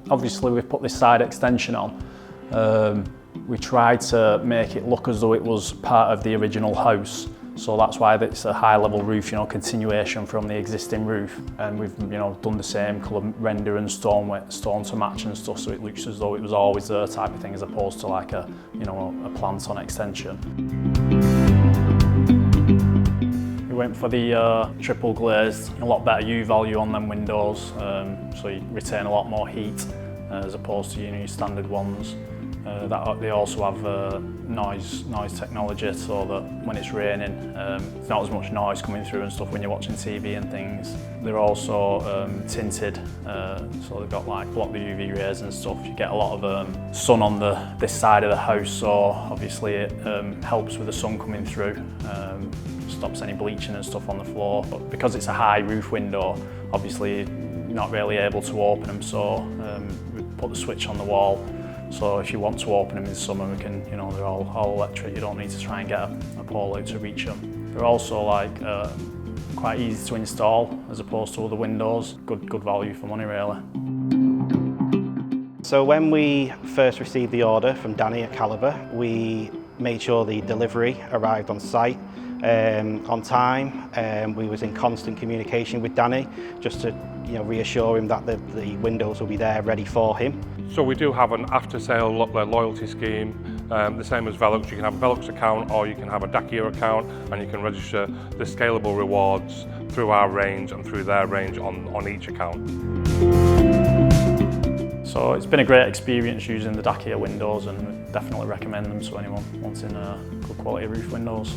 Obviously we've put this side extension on. We tried to make it look as though it was part of the original house. So that's why it's a high level roof, continuation from the existing roof. And we've, done the same colour render and stone to match and stuff, so it looks as though it was always there type of thing, as opposed to like a plant on extension. We went for the triple glazed, a lot better U value on them windows, so you retain a lot more heat as opposed to your standard ones. They also have noise technology, so that when it's raining, there's not as much noise coming through and stuff when you're watching TV and things. They're also tinted, so they've got like block the UV rays and stuff. You get a lot of sun on this side of the house, so obviously it helps with the sun coming through. Stops any bleaching and stuff on the floor. But because it's a high roof window, obviously you're not really able to open them, so we put the switch on the wall. So if you want to open them in summer, we can, they're all electric. You don't need to try and get a pole out to reach them. They're also quite easy to install as opposed to other windows. Good value for money, really. So when we first received the order from Danny at Calibre, we made sure the delivery arrived on site on time. We was in constant communication with Danny just to reassure him that the windows will be there ready for him. So we do have an after-sale loyalty scheme, the same as Velux. You can have a Velux account or you can have a Dakea account, and you can register the scalable rewards through our range and through their range on each account. So it's been a great experience using the Dakea windows, and definitely recommend them to anyone wanting good quality roof windows.